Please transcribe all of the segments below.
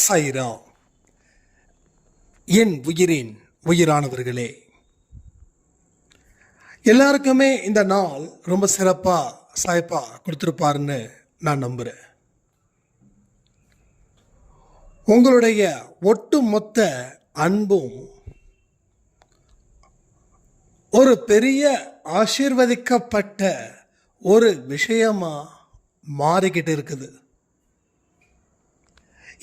சாய்ராம். என் உயிரின் உயிரானவர்களே, எல்லாருக்குமே இந்த நாள் ரொம்ப சிறப்பாக சாய்ப்பா கொடுத்துருப்பாருன்னு நான் நம்புகிறேன். உங்களுடைய ஒட்டுமொத்த அன்பும் ஒரு பெரிய ஆசீர்வதிக்கப்பட்ட ஒரு விஷயமா மாறிக்கிட்டு இருக்குது.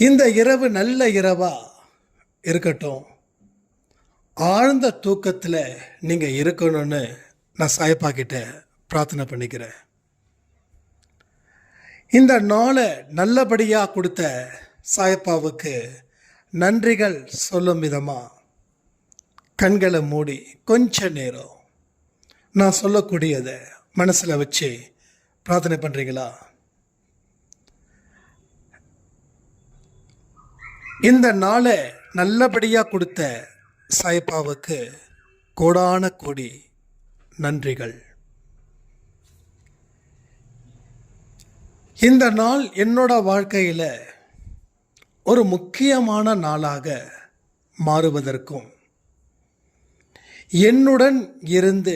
இந்த இரவு நல்ல இரவா இருக்கட்டும். ஆழ்ந்த தூக்கத்தில் நீங்கள் இருக்கணும்னு நான் சாயப்பா கிட்ட பிரார்த்தனை பண்ணிக்கிறேன். இந்த நாளை நல்லபடியாக கொடுத்த சாயப்பாவுக்கு நன்றிகள் சொல்லும் விதமாக கண்களை மூடி கொஞ்ச நேரம் நான் சொல்லக்கூடியதை மனசில் வச்சு பிரார்த்தனை பண்ணுறீங்களா? இந்த நாளை நல்லபடியாக கொடுத்த சாயப்பாவுக்கு கோடான கோடி நன்றிகள். இந்த நாள் என்னோட வாழ்க்கையில் ஒரு முக்கியமான நாளாக மாறுவதற்கும் என்னுடன் இருந்து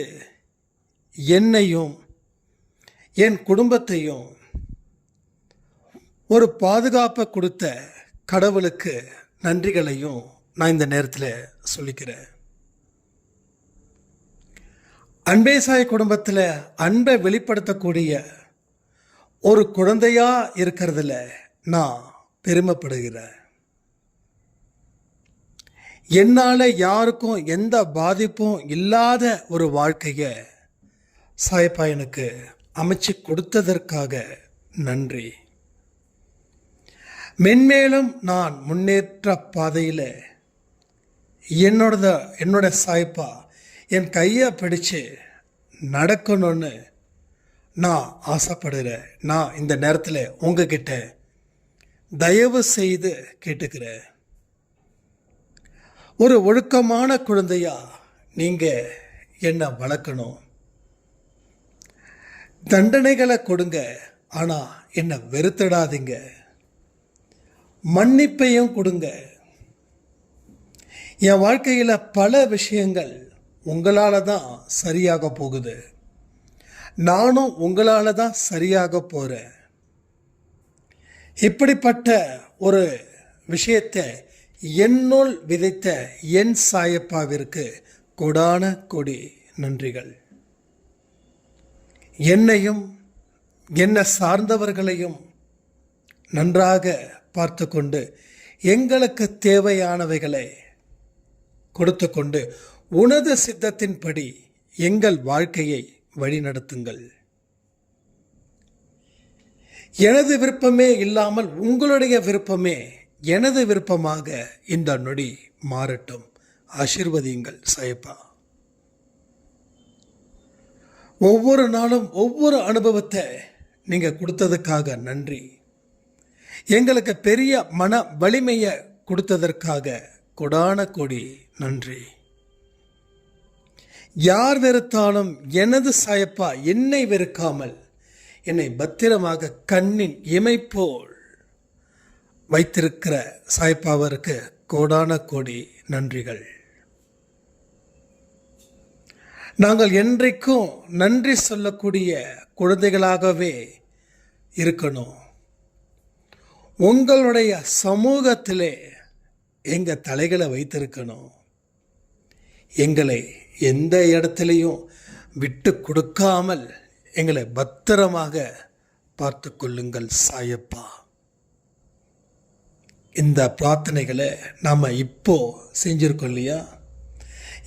என்னையும் என் குடும்பத்தையும் ஒரு பாதுகாப்பை கொடுத்த கடவுளுக்கு நன்றிகளையும் நான் இந்த நேரத்தில் சொல்லிக்கிறேன். அன்பே சாய் குடும்பத்தில் அன்பை வெளிப்படுத்தக்கூடிய ஒரு குழந்தையா இருக்கிறதுல நான் பெருமைப்படுகிறேன். என்னால் யாருக்கும் எந்த பாதிப்பும் இல்லாத ஒரு வாழ்க்கையை சாயப்பா எனக்கு அமைச்சு கொடுத்ததற்காக நன்றி. மென்மேலும் நான் முன்னேற்ற பாதையில் என்னோட சாயப்பா என் கையை பிடிச்சு நடக்கணும்னு நான் ஆசைப்படுகிறேன். நான் இந்த நேரத்தில் உங்ககிட்ட தயவு செய்து கேட்டுக்கிறேன். ஒரு ஒழுக்கமான குழந்தையா நீங்கள் என்னை வளர்க்கணும். தண்டனைகளை கொடுங்க, ஆனால் என்னை வெறுத்திடாதீங்க. மன்னிப்பையும் கொடுங்க. என் வாழ்க்கையில் பல விஷயங்கள் உங்களால் தான் சரியாக போகுது. நானும் உங்களால் தான் சரியாக போகிறேன். இப்படிப்பட்ட ஒரு விஷயத்தை என்னுள் விதைத்த என் சாயப்பாவிற்கு கோடான கோடி நன்றிகள். என்னையும் என்னை சார்ந்தவர்களையும் நன்றாக பார்த்து கொண்டு எங்களுக்கு தேவையானவைகளை கொடுத்து கொண்டு உனது சித்தத்தின்படி எங்கள் வாழ்க்கையை வழிநடத்துங்கள். எனது விருப்பமே இல்லாமல் உங்களுடைய விருப்பமே எனது விருப்பமாக இந்த நொடி மாறட்டும். ஆசீர்வதியுங்கள் சாயப்பா. ஒவ்வொரு நாளும் ஒவ்வொரு அனுபவத்தை நீங்கள் கொடுத்ததுக்காக நன்றி. எங்களுக்கு பெரிய மன வலிமையை கொடுத்ததற்காக கொடான கோடி நன்றி. யார் வெறுத்தாலும் எனது சாயப்பா என்னை வெறுக்காமல் என்னை பத்திரமாக கண்ணின் இமைப்போல் வைத்திருக்கிற சாயப்பாவிற்கு கோடான கோடி நன்றிகள். நாங்கள் என்றைக்கும் நன்றி சொல்லக்கூடிய குழந்தைகளாகவே இருக்கணும். உங்களுடைய சமூகத்திலே எங்கள் தலைகளை வைத்திருக்கணும். எங்களை எந்த இடத்துலையும் விட்டு கொடுக்காமல் எங்களை பத்திரமாக பார்த்து கொள்ளுங்கள் சாயப்பா. இந்த பிரார்த்தனைகளை நாம் இப்போ செஞ்சிருக்கோம் இல்லையா?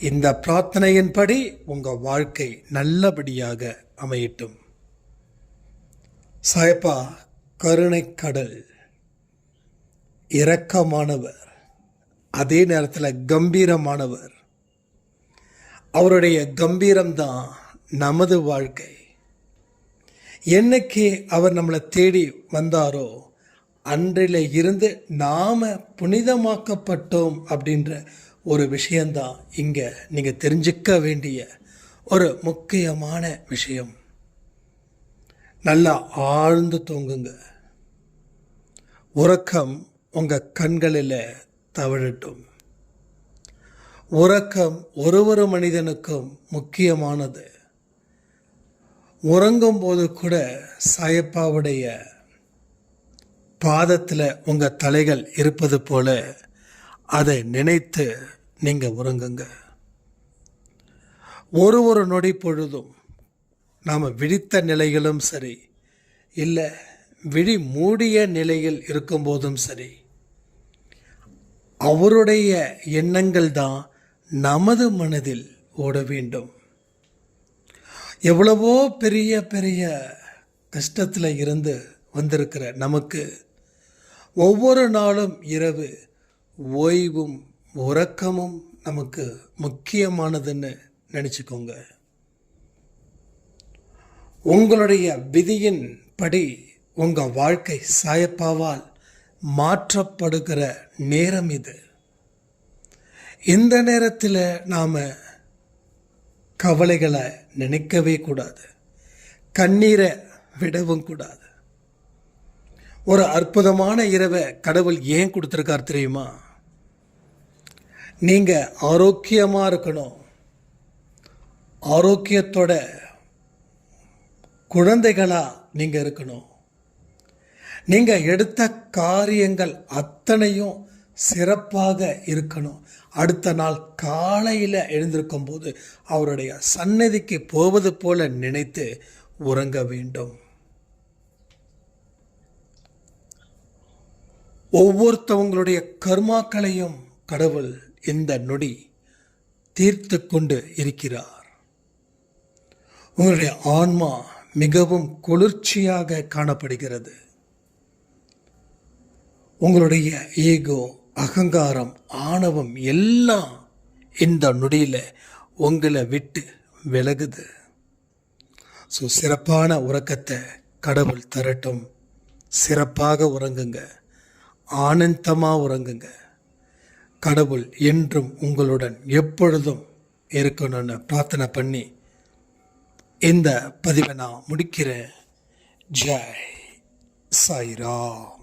இந்த பிரார்த்தனையின்படி உங்கள் வாழ்க்கை நல்லபடியாக அமையட்டும். சாயப்பா கருணை கடல், இரக்கமானவர், அதே நேரத்தில் கம்பீரமானவர். அவருடைய கம்பீரம்தான் நமது வாழ்க்கை. என்னைக்கு அவர் நம்மளை தேடி வந்தாரோ அன்றில் இருந்து நாம் புனிதமாக்கப்பட்டோம் அப்படின்ற ஒரு விஷயந்தான் இங்கே நீங்கள் தெரிஞ்சுக்க வேண்டிய ஒரு முக்கியமான விஷயம். நல்லா ஆழ்ந்து தூங்குங்க. உறக்கம் உங்கள் கண்களில் தவழட்டும். உறக்கம் ஒரு மனிதனுக்கும் முக்கியமானது. உறங்கும் போது கூட சாயப்பாவுடைய பாதத்தில் உங்கள் தலைகள் இருப்பது போல அதை நினைத்து நீங்கள் உறங்குங்க. ஒரு நொடி பொழுதும் நாம் விழித்த நிலைகளும் சரி, இல்லை விழி மூடிய நிலையில் இருக்கும்போதும் சரி, அவருடைய எண்ணங்கள் தான் நமது மனதில் ஓட வேண்டும். எவ்வளவோ பெரிய பெரிய கஷ்டத்தில் இருந்து வந்திருக்கிற நமக்கு ஒவ்வொரு நாளும் இரவு ஓய்வும் உறக்கமும் நமக்கு முக்கியமானதுன்னு நினச்சிக்கோங்க. உங்களுடைய விதியின் படி உங்கள் வாழ்க்கை சாயப்பாவால் மாற்றப்படுகிற நேரம் இது. இந்த நேரத்தில் நாம் கவலைகளை நினைக்கவே கூடாது, கண்ணீரை விடவும் கூடாது. ஒரு அற்புதமான இரவை கடவுள் ஏன் கொடுத்துருக்கார் தெரியுமா? நீங்கள் ஆரோக்கியமாக இருக்கணும், ஆரோக்கியத்தோட குழந்தைகளாக நீங்கள் இருக்கணும். நீங்கள் எடுத்த காரியங்கள் அத்தனையும் சிறப்பாக இருக்கணும். அடுத்த நாள் காலையில் எழுந்திருக்கும் போது அவருடைய சந்நிதிக்கு போவது போல நினைத்து உறங்க வேண்டும். ஒவ்வொருத்தவங்களுடைய கர்மாக்களையும் கடவுள் இந்த நொடி தீர்த்து கொண்டு இருக்கிறார். உங்களுடைய ஆன்மா மிகவும் குளிர்ச்சியாக காணப்படுகிறது. உங்களுடைய ஈகோ, அகங்காரம், ஆணவம் எல்லாம் இந்த நொடியில் உங்களை விட்டு விலகுது. சிறப்பான உறக்கத்தை கடவுள் தரட்டும். சிறப்பாக உறங்குங்க, ஆனந்தமாக உறங்குங்க. கடவுள் என்றும் உங்களுடன் எப்பொழுதும் இருக்கணும்னு பிரார்த்தனை பண்ணி இந்த பதிவை நான் முடிக்கிறேன். ஜெய் சாய்ராம்.